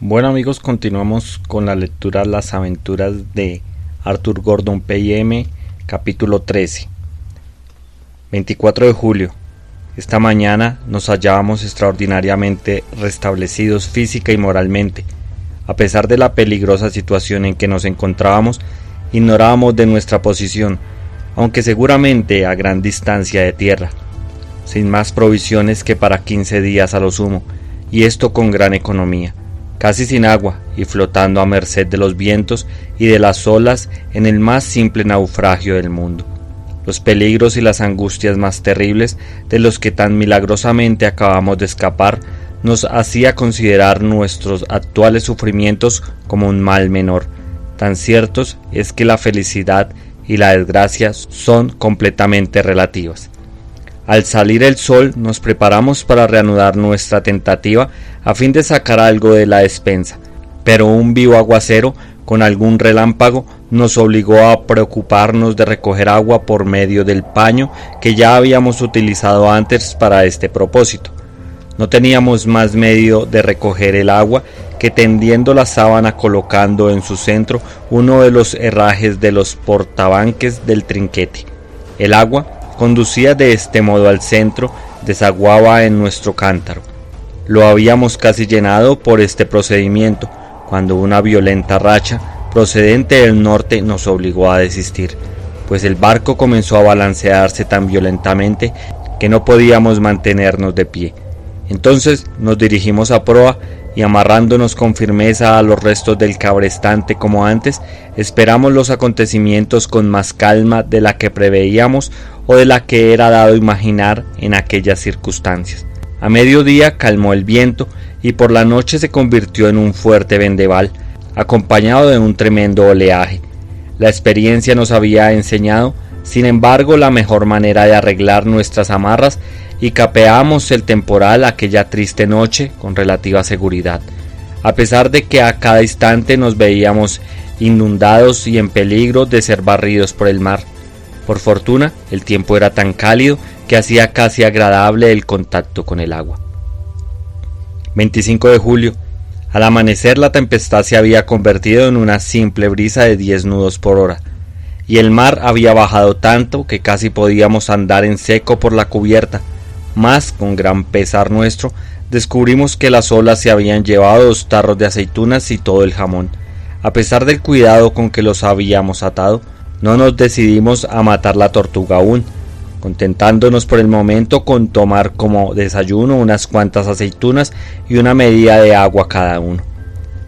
Bueno amigos, continuamos con la lectura Las aventuras de Arthur Gordon Pym, capítulo 13. 24 de julio. Esta mañana nos hallábamos extraordinariamente restablecidos física y moralmente. A pesar de la peligrosa situación en que nos encontrábamos, ignorábamos de nuestra posición, aunque seguramente a gran distancia de tierra, sin más provisiones que para 15 días a lo sumo, y esto con gran economía, casi sin agua y flotando a merced de los vientos y de las olas en el más simple naufragio del mundo. Los peligros y las angustias más terribles de los que tan milagrosamente acabamos de escapar nos hacía considerar nuestros actuales sufrimientos como un mal menor. Tan ciertos es que la felicidad y la desgracia son completamente relativas. Al salir el sol nos preparamos para reanudar nuestra tentativa a fin de sacar algo de la despensa, pero un vivo aguacero con algún relámpago nos obligó a preocuparnos de recoger agua por medio del paño que ya habíamos utilizado antes para este propósito. No teníamos más medio de recoger el agua que tendiendo la sábana colocando en su centro uno de los herrajes de los portabanques del trinquete. El agua conducía de este modo al centro, desaguaba en nuestro cántaro. Lo habíamos casi llenado por este procedimiento, cuando una violenta racha procedente del norte nos obligó a desistir, pues el barco comenzó a balancearse tan violentamente que no podíamos mantenernos de pie. Entonces nos dirigimos a proa y amarrándonos con firmeza a los restos del cabrestante como antes, esperamos los acontecimientos con más calma de la que preveíamos o de la que era dado imaginar en aquellas circunstancias. A mediodía calmó el viento y por la noche se convirtió en un fuerte vendaval, acompañado de un tremendo oleaje. La experiencia nos había enseñado, sin embargo, la mejor manera de arreglar nuestras amarras y capeamos el temporal aquella triste noche con relativa seguridad, a pesar de que a cada instante nos veíamos inundados y en peligro de ser barridos por el mar. Por fortuna, el tiempo era tan cálido que hacía casi agradable el contacto con el agua. 25 de julio. Al amanecer la tempestad se había convertido en una simple brisa de 10 nudos por hora, y el mar había bajado tanto que casi podíamos andar en seco por la cubierta, mas con gran pesar nuestro descubrimos que las olas se habían llevado 2 tarros de aceitunas y todo el jamón. A pesar del cuidado con que los habíamos atado, no nos decidimos a matar la tortuga aún, contentándonos por el momento con tomar como desayuno unas cuantas aceitunas y una medida de agua cada uno.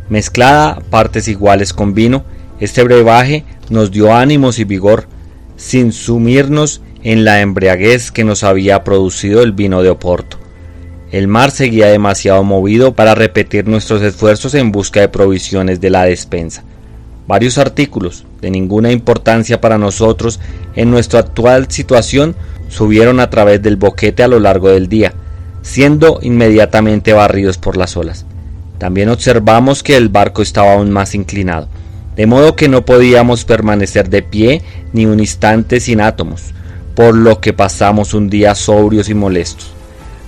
Mezclada a partes iguales con vino, este brebaje nos dio ánimos y vigor, sin sumirnos en la embriaguez que nos había producido el vino de Oporto. El mar seguía demasiado movido para repetir nuestros esfuerzos en busca de provisiones de la despensa. Varios artículos, de ninguna importancia para nosotros en nuestra actual situación, subieron a través del boquete a lo largo del día, siendo inmediatamente barridos por las olas. También observamos que el barco estaba aún más inclinado, de modo que no podíamos permanecer de pie ni un instante sin átomos, por lo que pasamos un día sobrios y molestos.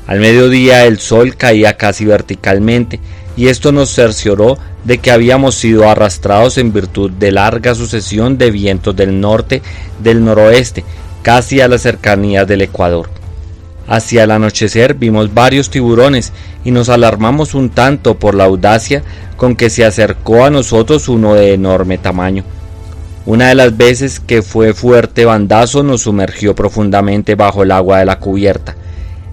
Al mediodía el sol caía casi verticalmente, y esto nos cercioró de que habíamos sido arrastrados en virtud de larga sucesión de vientos del norte del noroeste, casi a las cercanías del Ecuador. Hacia el anochecer vimos varios tiburones y nos alarmamos un tanto por la audacia con que se acercó a nosotros uno de enorme tamaño. Una de las veces que fue fuerte bandazo nos sumergió profundamente bajo el agua de la cubierta.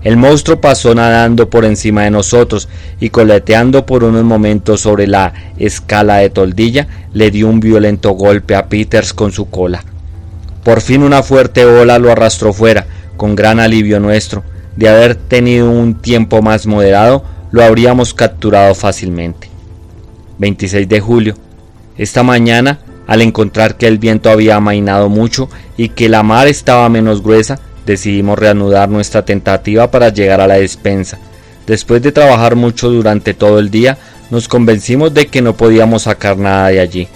El monstruo pasó nadando por encima de nosotros y coleteando por unos momentos sobre la escala de toldilla, le dio un violento golpe a Peters con su cola. Por fin una fuerte ola lo arrastró fuera. Con gran alivio nuestro, de haber tenido un tiempo más moderado, lo habríamos capturado fácilmente. 26 de julio. Esta mañana, al encontrar que el viento había amainado mucho y que la mar estaba menos gruesa, decidimos reanudar nuestra tentativa para llegar a la despensa. Después de trabajar mucho durante todo el día, nos convencimos de que no podíamos sacar nada de allí,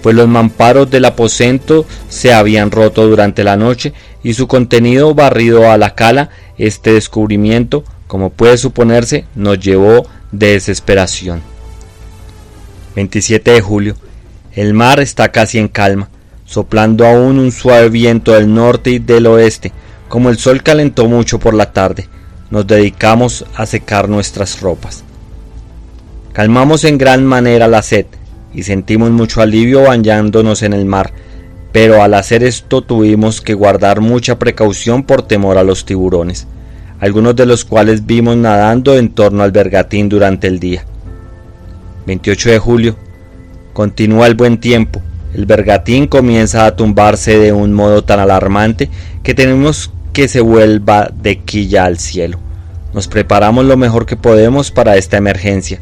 pues los mamparos del aposento se habían roto durante la noche y su contenido barrido a la cala. Este descubrimiento, como puede suponerse, nos llevó de desesperación. 27 de julio. El mar está casi en calma, soplando aún un suave viento del norte y del oeste. Como el sol calentó mucho por la tarde, nos dedicamos a secar nuestras ropas. Calmamos en gran manera la sed y sentimos mucho alivio bañándonos en el mar, pero al hacer esto tuvimos que guardar mucha precaución por temor a los tiburones, algunos de los cuales vimos nadando en torno al bergantín durante el día. 28 de julio. Continúa el buen tiempo. El bergantín comienza a tumbarse de un modo tan alarmante que tenemos que se vuelva de quilla al cielo. Nos preparamos lo mejor que podemos para esta emergencia,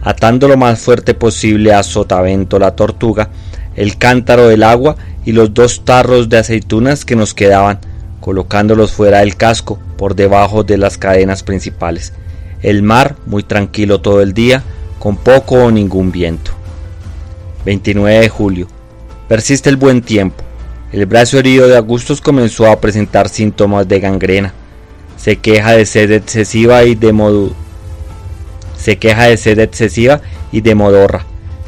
atando lo más fuerte posible a sotavento la tortuga, el cántaro del agua y los 2 tarros de aceitunas que nos quedaban, colocándolos fuera del casco, por debajo de las cadenas principales. El mar muy tranquilo todo el día, con poco o ningún viento. 29 de julio. Persiste el buen tiempo. El brazo herido de Augustus comenzó a presentar síntomas de gangrena. Se queja de sed excesiva y de modorra,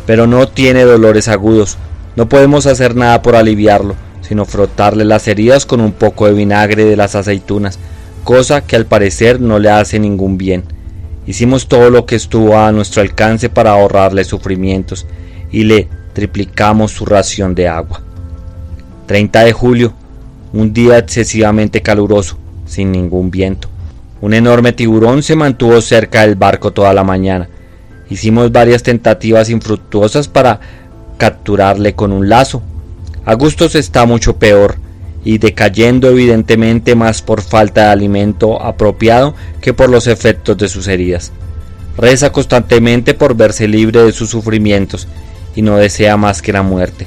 pero no tiene dolores agudos. No podemos hacer nada por aliviarlo, sino frotarle las heridas con un poco de vinagre de las aceitunas, cosa que al parecer no le hace ningún bien. Hicimos todo lo que estuvo a nuestro alcance para ahorrarle sufrimientos y le triplicamos su ración de agua. 30 de julio. Un día excesivamente caluroso, sin ningún viento. Un enorme tiburón se mantuvo cerca del barco toda la mañana. Hicimos varias tentativas infructuosas para capturarle con un lazo. Augustus está mucho peor y decayendo evidentemente más por falta de alimento apropiado que por los efectos de sus heridas. Reza constantemente por verse libre de sus sufrimientos y no desea más que la muerte.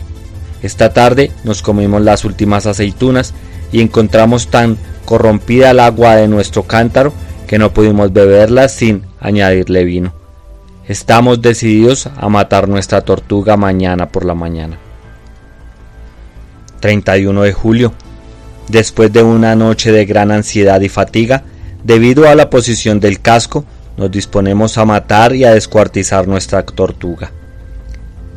Esta tarde nos comimos las últimas aceitunas y encontramos tan corrompida el agua de nuestro cántaro que no pudimos beberla sin añadirle vino. Estamos decididos a matar nuestra tortuga mañana por la mañana. 31 de julio. Después de una noche de gran ansiedad y fatiga, debido a la posición del casco, nos disponemos a matar y a descuartizar nuestra tortuga.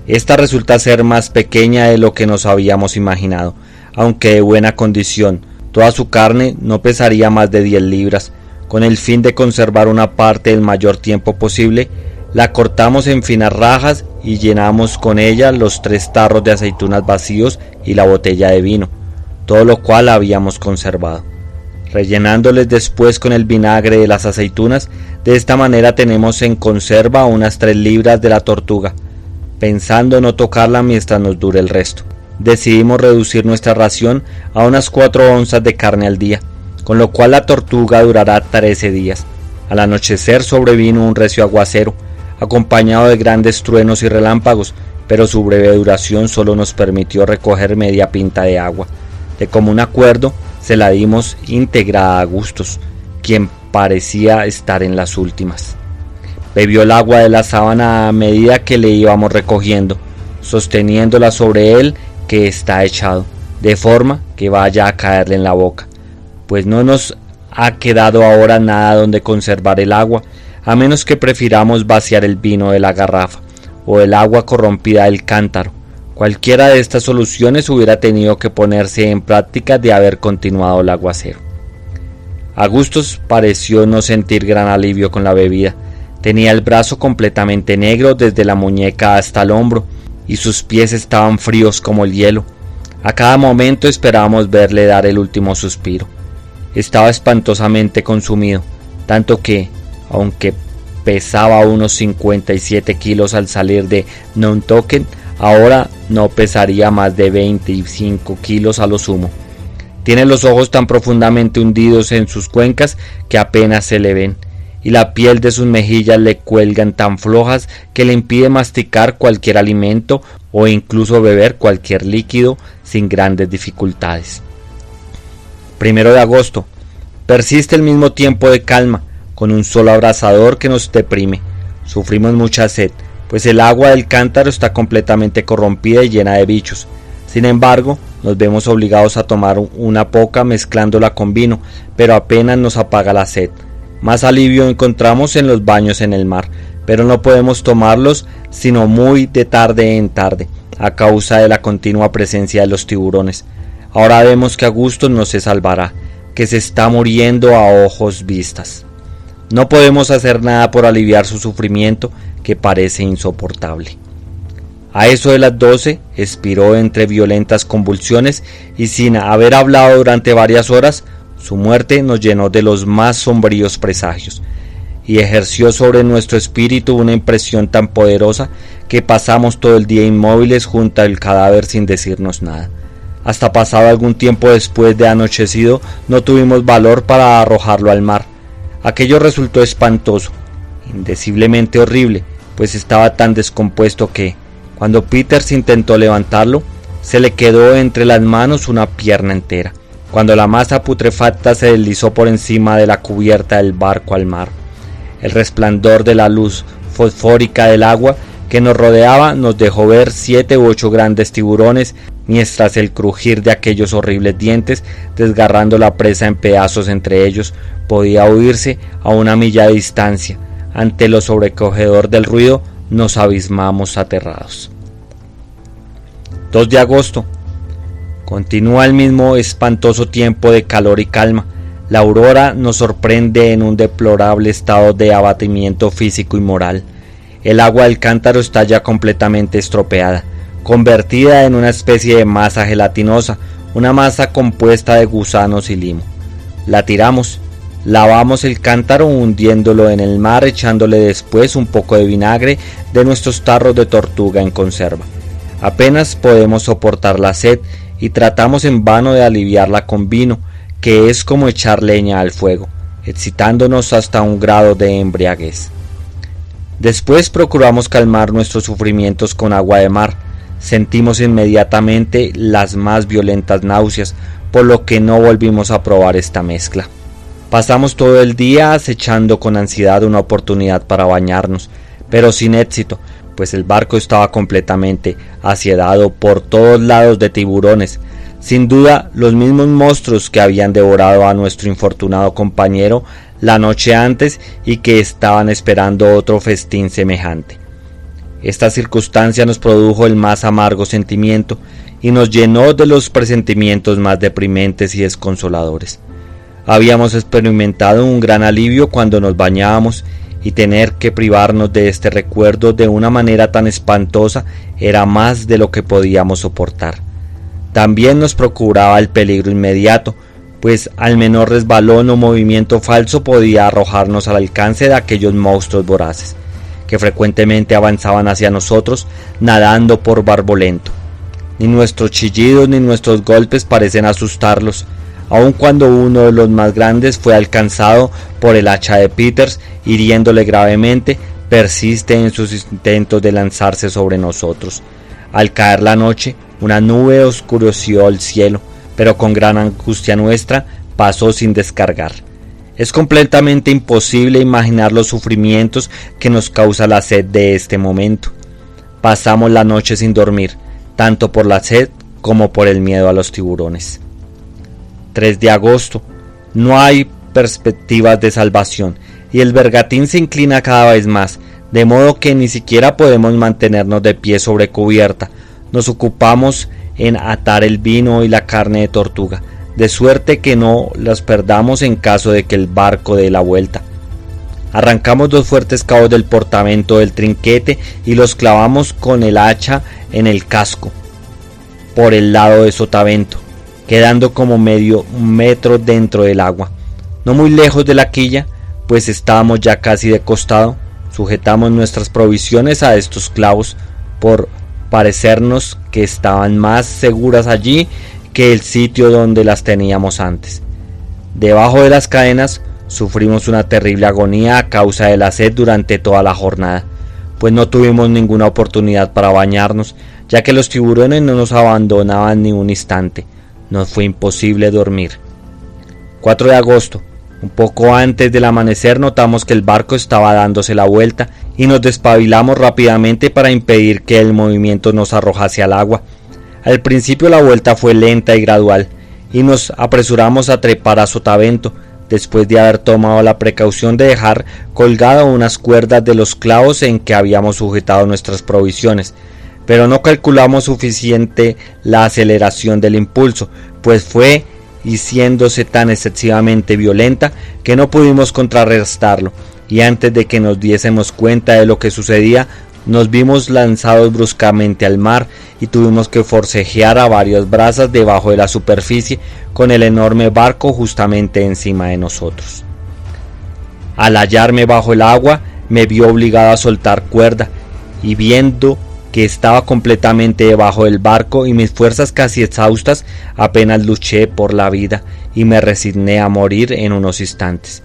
Esta resulta ser más pequeña de lo que nos habíamos imaginado, aunque de buena condición. Toda su carne no pesaría más de 10 libras. Con el fin de conservar una parte el mayor tiempo posible, la cortamos en finas rajas y llenamos con ella los 3 tarros de aceitunas vacíos y la botella de vino, todo lo cual habíamos conservado, rellenándoles después con el vinagre de las aceitunas. De esta manera tenemos en conserva unas 3 libras de la tortuga, pensando no tocarla mientras nos dure el resto. Decidimos reducir nuestra ración a unas 4 onzas de carne al día, con lo cual la tortuga durará 13 días. Al anochecer sobrevino un recio aguacero, acompañado de grandes truenos y relámpagos, pero su breve duración solo nos permitió recoger media pinta de agua. De común acuerdo se la dimos íntegra a Augustus, quien parecía estar en las últimas. Bebió el agua de la sábana a medida que le íbamos recogiendo, sosteniéndola sobre él que está echado, de forma que vaya a caerle en la boca, pues no nos ha quedado ahora nada donde conservar el agua, a menos que prefiramos vaciar el vino de la garrafa o el agua corrompida del cántaro. Cualquiera de estas soluciones hubiera tenido que ponerse en práctica de haber continuado el aguacero. Augustus pareció no sentir gran alivio con la bebida. Tenía el brazo completamente negro desde la muñeca hasta el hombro y sus pies estaban fríos como el hielo. A cada momento esperábamos verle dar el último suspiro. Estaba espantosamente consumido, tanto que, aunque pesaba unos 57 kilos al salir de Nantucket, ahora no pesaría más de 25 kilos a lo sumo. Tiene los ojos tan profundamente hundidos en sus cuencas que apenas se le ven, y la piel de sus mejillas le cuelgan tan flojas que le impide masticar cualquier alimento o incluso beber cualquier líquido sin grandes dificultades. 1 de agosto. Persiste el mismo tiempo de calma, con un solo abrasador que nos deprime. Sufrimos mucha sed, pues el agua del cántaro está completamente corrompida y llena de bichos. Sin embargo, nos vemos obligados a tomar una poca mezclándola con vino, pero apenas nos apaga la sed. Más alivio encontramos en los baños en el mar, pero no podemos tomarlos sino muy de tarde en tarde, a causa de la continua presencia de los tiburones. Ahora vemos que Augusto no se salvará, que se está muriendo a ojos vistas. No podemos hacer nada por aliviar su sufrimiento, que parece insoportable. A eso de las 12 expiró entre violentas convulsiones y sin haber hablado durante varias horas, su muerte nos llenó de los más sombríos presagios y ejerció sobre nuestro espíritu una impresión tan poderosa que pasamos todo el día inmóviles junto al cadáver sin decirnos nada. Hasta pasado algún tiempo después de anochecido no tuvimos valor para arrojarlo al mar. Aquello resultó espantoso, indeciblemente horrible, pues estaba tan descompuesto que, cuando Peters intentó levantarlo, se le quedó entre las manos una pierna entera, cuando la masa putrefacta se deslizó por encima de la cubierta del barco al mar. El resplandor de la luz fosfórica del agua que nos rodeaba nos dejó ver 7 u 8 grandes tiburones, mientras el crujir de aquellos horribles dientes, desgarrando la presa en pedazos entre ellos, podía oírse a una milla de distancia. Ante lo sobrecogedor del ruido, nos abismamos aterrados. 2 de agosto. Continúa el mismo espantoso tiempo de calor y calma. La aurora nos sorprende en un deplorable estado de abatimiento físico y moral. El agua del cántaro está ya completamente estropeada, convertida en una especie de masa gelatinosa, una masa compuesta de gusanos y limo. La tiramos, lavamos el cántaro hundiéndolo en el mar, echándole después un poco de vinagre de nuestros tarros de tortuga en conserva. Apenas podemos soportar la sed y tratamos en vano de aliviarla con vino, que es como echar leña al fuego, excitándonos hasta un grado de embriaguez. Después procuramos calmar nuestros sufrimientos con agua de mar. Sentimos inmediatamente las más violentas náuseas, por lo que no volvimos a probar esta mezcla. Pasamos todo el día acechando con ansiedad una oportunidad para bañarnos, pero sin éxito, pues el barco estaba completamente asediado por todos lados de tiburones, sin duda los mismos monstruos que habían devorado a nuestro infortunado compañero la noche antes y que estaban esperando otro festín semejante. Esta circunstancia nos produjo el más amargo sentimiento y nos llenó de los presentimientos más deprimentes y desconsoladores. Habíamos experimentado un gran alivio cuando nos bañábamos, y tener que privarnos de este recuerdo de una manera tan espantosa era más de lo que podíamos soportar. También nos procuraba el peligro inmediato, pues al menor resbalón o movimiento falso podía arrojarnos al alcance de aquellos monstruos voraces, que frecuentemente avanzaban hacia nosotros nadando por barbolento. Ni nuestros chillidos ni nuestros golpes parecen asustarlos, aun cuando uno de los más grandes fue alcanzado por el hacha de Peters, hiriéndole gravemente, persiste en sus intentos de lanzarse sobre nosotros. Al caer la noche, una nube oscureció el cielo, pero con gran angustia nuestra pasó sin descargar. Es completamente imposible imaginar los sufrimientos que nos causa la sed de este momento. Pasamos la noche sin dormir, tanto por la sed como por el miedo a los tiburones. 3 de agosto. No hay perspectivas de salvación y el bergantín se inclina cada vez más, de modo que ni siquiera podemos mantenernos de pie sobre cubierta. Nos ocupamos en atar el vino y la carne de tortuga, de suerte que no las perdamos en caso de que el barco dé la vuelta. Arrancamos 2 fuertes cabos del portamento del trinquete y los clavamos con el hacha en el casco, por el lado de sotavento, quedando como medio metro dentro del agua. No muy lejos de la quilla, pues estábamos ya casi de costado, sujetamos nuestras provisiones a estos clavos, por parecernos que estaban más seguras allí que el sitio donde las teníamos antes. Debajo de las cadenas sufrimos una terrible agonía a causa de la sed durante toda la jornada, pues no tuvimos ninguna oportunidad para bañarnos, ya que los tiburones no nos abandonaban ni un instante. Nos fue imposible dormir. 4 de agosto. Un poco antes del amanecer notamos que el barco estaba dándose la vuelta y nos despabilamos rápidamente para impedir que el movimiento nos arrojase al agua. Al principio la vuelta fue lenta y gradual y nos apresuramos a trepar a sotavento, después de haber tomado la precaución de dejar colgado unas cuerdas de los clavos en que habíamos sujetado nuestras provisiones, pero no calculamos suficiente la aceleración del impulso, pues fue hiciéndose tan excesivamente violenta que no pudimos contrarrestarlo, y antes de que nos diésemos cuenta de lo que sucedía, nos vimos lanzados bruscamente al mar y tuvimos que forcejear a varias brazas debajo de la superficie con el enorme barco justamente encima de nosotros. Al hallarme bajo el agua, me vi obligado a soltar cuerda, y viendo que estaba completamente debajo del barco y mis fuerzas casi exhaustas, apenas luché por la vida y me resigné a morir en unos instantes.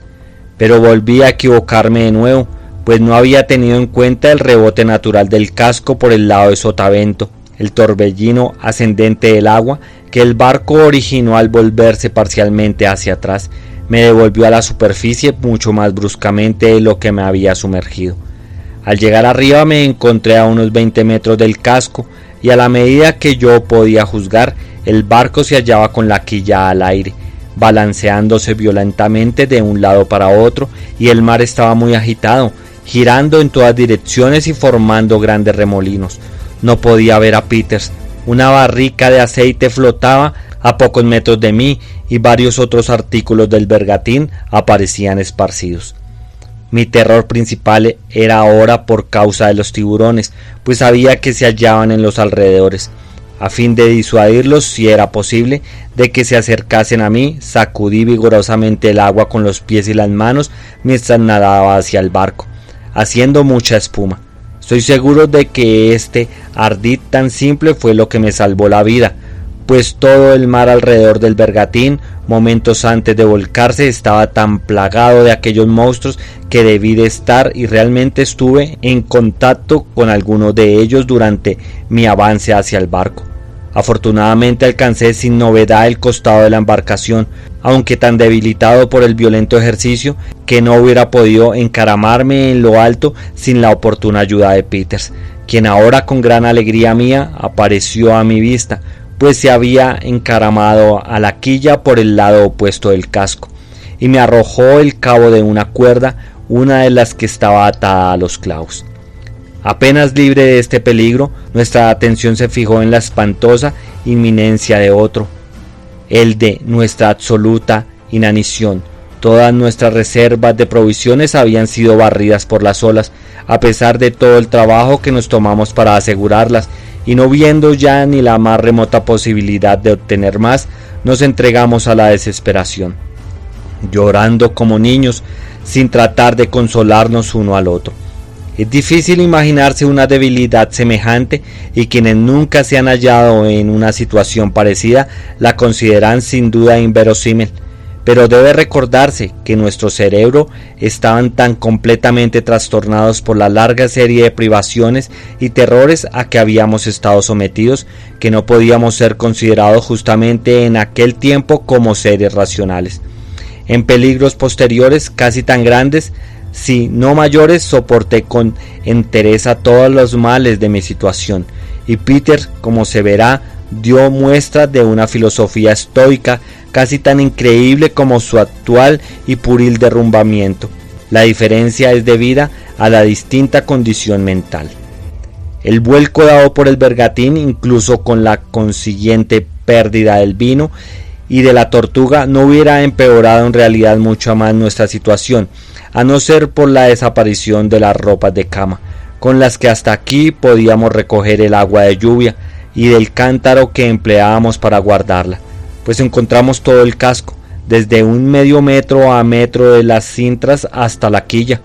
Pero volví a equivocarme de nuevo, pues no había tenido en cuenta el rebote natural del casco por el lado de sotavento, el torbellino ascendente del agua que el barco originó al volverse parcialmente hacia atrás, me devolvió a la superficie mucho más bruscamente de lo que me había sumergido. Al llegar arriba me encontré a unos 20 metros del casco, y a la medida que yo podía juzgar, el barco se hallaba con la quilla al aire, balanceándose violentamente de un lado para otro, y el mar estaba muy agitado, girando en todas direcciones y formando grandes remolinos. No podía ver a Peters. Una barrica de aceite flotaba a pocos metros de mí y varios otros artículos del bergantín aparecían esparcidos. Mi terror principal era ahora por causa de los tiburones, pues sabía que se hallaban en los alrededores. A fin de disuadirlos, si era posible, de que se acercasen a mí, sacudí vigorosamente el agua con los pies y las manos mientras nadaba hacia el barco, haciendo mucha espuma. Estoy seguro de que este ardid tan simple fue lo que me salvó la vida, pues todo el mar alrededor del bergantín, momentos antes de volcarse, estaba tan plagado de aquellos monstruos que debí de estar, y realmente estuve en contacto con algunos de ellos durante mi avance hacia el barco. Afortunadamente alcancé sin novedad el costado de la embarcación, aunque tan debilitado por el violento ejercicio que no hubiera podido encaramarme en lo alto sin la oportuna ayuda de Peters, quien ahora con gran alegría mía apareció a mi vista, pues se había encaramado a la quilla por el lado opuesto del casco, y me arrojó el cabo de una cuerda, una de las que estaba atada a los clavos. Apenas libre de este peligro, nuestra atención se fijó en la espantosa inminencia de otro, el de nuestra absoluta inanición. Todas nuestras reservas de provisiones habían sido barridas por las olas, a pesar de todo el trabajo que nos tomamos para asegurarlas, y no viendo ya ni la más remota posibilidad de obtener más, nos entregamos a la desesperación, llorando como niños, sin tratar de consolarnos uno al otro. Es difícil imaginarse una debilidad semejante, y quienes nunca se han hallado en una situación parecida la consideran sin duda inverosímil, pero debe recordarse que nuestro cerebro estaban tan completamente trastornados por la larga serie de privaciones y terrores a que habíamos estado sometidos, que no podíamos ser considerados justamente en aquel tiempo como seres racionales. En peligros posteriores casi tan grandes, si no mayores, soporté con entereza todos los males de mi situación, y Peter, como se verá, dio muestra de una filosofía estoica casi tan increíble como su actual y pueril derrumbamiento. La diferencia es debida a la distinta condición mental. El vuelco dado por el bergantín, incluso con la consiguiente pérdida del vino y de la tortuga, no hubiera empeorado en realidad mucho más nuestra situación, a no ser por la desaparición de las ropas de cama, con las que hasta aquí podíamos recoger el agua de lluvia, y del cántaro que empleábamos para guardarla, pues encontramos todo el casco, desde un medio metro a metro de las cintras hasta la quilla,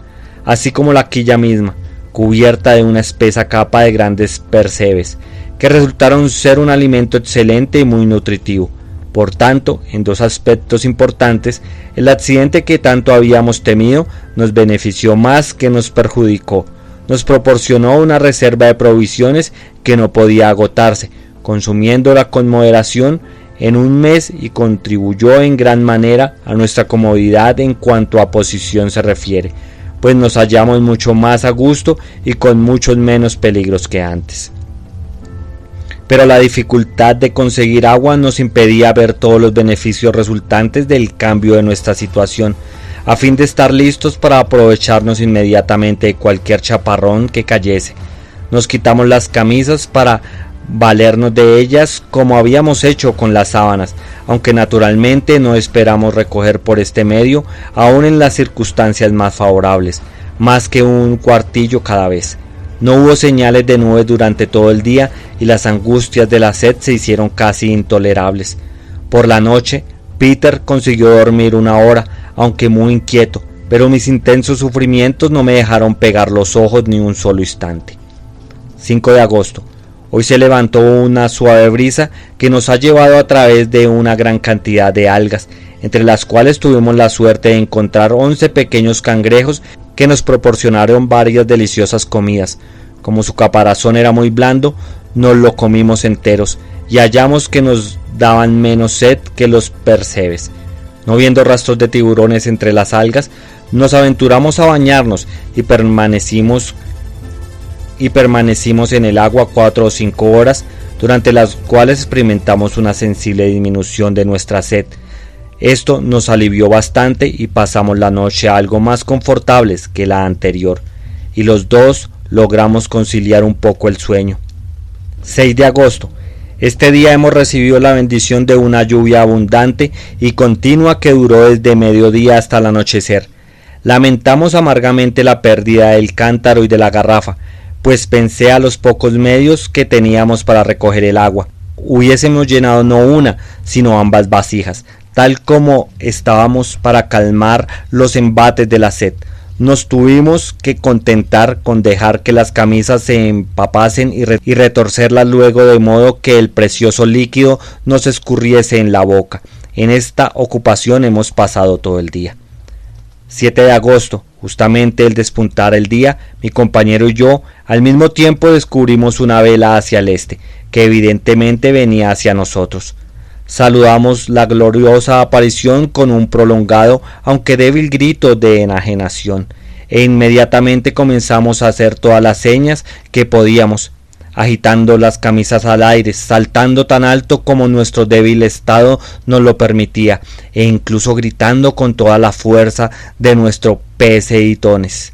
así como la quilla misma, cubierta de una espesa capa de grandes percebes, que resultaron ser un alimento excelente y muy nutritivo. Por tanto, en dos aspectos importantes, el accidente que tanto habíamos temido nos benefició más que nos perjudicó. Nos proporcionó una reserva de provisiones que no podía agotarse, consumiéndola con moderación en un mes, y contribuyó en gran manera a nuestra comodidad en cuanto a posición se refiere, pues nos hallamos mucho más a gusto y con muchos menos peligros que antes. pero la dificultad de conseguir agua nos impedía ver todos los beneficios resultantes del cambio de nuestra situación, a fin de estar listos para aprovecharnos inmediatamente de cualquier chaparrón que cayese. Nos quitamos las camisas para valernos de ellas como habíamos hecho con las sábanas, aunque naturalmente no esperamos recoger por este medio, aun en las circunstancias más favorables, más que un cuartillo cada vez. No hubo señales de nubes durante todo el día y las angustias de la sed se hicieron casi intolerables. Por la noche, Peter consiguió dormir una hora, aunque muy inquieto, pero mis intensos sufrimientos no me dejaron pegar los ojos ni un solo instante. 5 de agosto. Hoy se levantó una suave brisa que nos ha llevado a través de una gran cantidad de algas, entre las cuales tuvimos la suerte de encontrar 11 pequeños cangrejos que nos proporcionaron varias deliciosas comidas. Como su caparazón era muy blando, nos lo comimos enteros y hallamos que nos daban menos sed que los percebes. No viendo rastros de tiburones entre las algas, nos aventuramos a bañarnos y permanecimos en el agua 4 o 5 horas, durante las cuales experimentamos una sensible disminución de nuestra sed. Esto nos alivió bastante y pasamos la noche algo más confortables que la anterior, y los dos logramos conciliar un poco el sueño. 6 de agosto. Este día hemos recibido la bendición de una lluvia abundante y continua que duró desde mediodía hasta el anochecer. Lamentamos amargamente la pérdida del cántaro y de la garrafa, pues pensé a los pocos medios que teníamos para recoger el agua. Hubiésemos llenado no una, sino ambas vasijas, tal como estábamos para calmar los embates de la sed. Nos tuvimos que contentar con dejar que las camisas se empapasen y retorcerlas luego, de modo que el precioso líquido nos escurriese en la boca. En esta ocupación hemos pasado todo el día. 7 de agosto, justamente al despuntar el día, mi compañero y yo al mismo tiempo descubrimos una vela hacia el este, que evidentemente venía hacia nosotros. Saludamos la gloriosa aparición con un prolongado, aunque débil grito de enajenación, e inmediatamente comenzamos a hacer todas las señas que podíamos, agitando las camisas al aire, saltando tan alto como nuestro débil estado nos lo permitía, e incluso gritando con toda la fuerza de nuestro peseitones.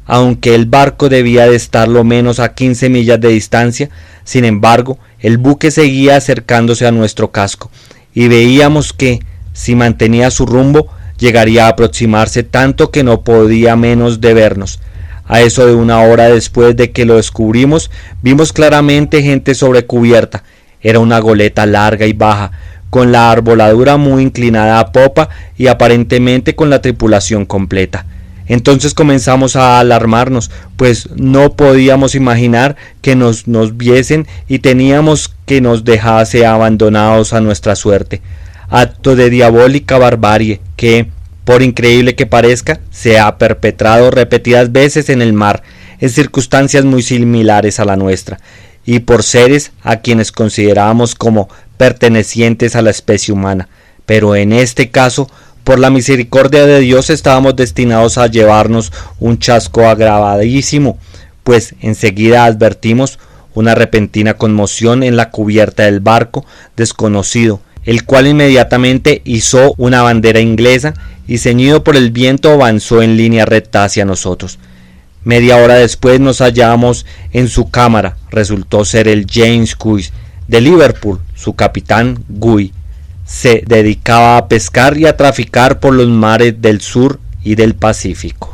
Aunque el barco debía de estar lo menos a 15 millas de distancia, sin embargo, el buque seguía acercándose a nuestro casco, y veíamos que, si mantenía su rumbo, llegaría a aproximarse tanto que no podía menos de vernos. A eso de una hora después de que lo descubrimos, vimos claramente gente sobre cubierta. Era una goleta larga y baja, con la arboladura muy inclinada a popa y aparentemente con la tripulación completa. Entonces comenzamos a alarmarnos, pues no podíamos imaginar que nos viesen y teníamos que nos dejase abandonados a nuestra suerte. Acto de diabólica barbarie que, por increíble que parezca, se ha perpetrado repetidas veces en el mar, en circunstancias muy similares a la nuestra, y por seres a quienes considerábamos como pertenecientes a la especie humana, pero en este caso, por la misericordia de Dios, estábamos destinados a llevarnos un chasco agravadísimo, pues enseguida advertimos una repentina conmoción en la cubierta del barco desconocido, el cual inmediatamente izó una bandera inglesa y, ceñido por el viento, avanzó en línea recta hacia nosotros. Media hora después nos hallamos en su cámara. Resultó ser el James Guy de Liverpool. Su capitán, Guy, se dedicaba a pescar y a traficar por los mares del sur y del Pacífico.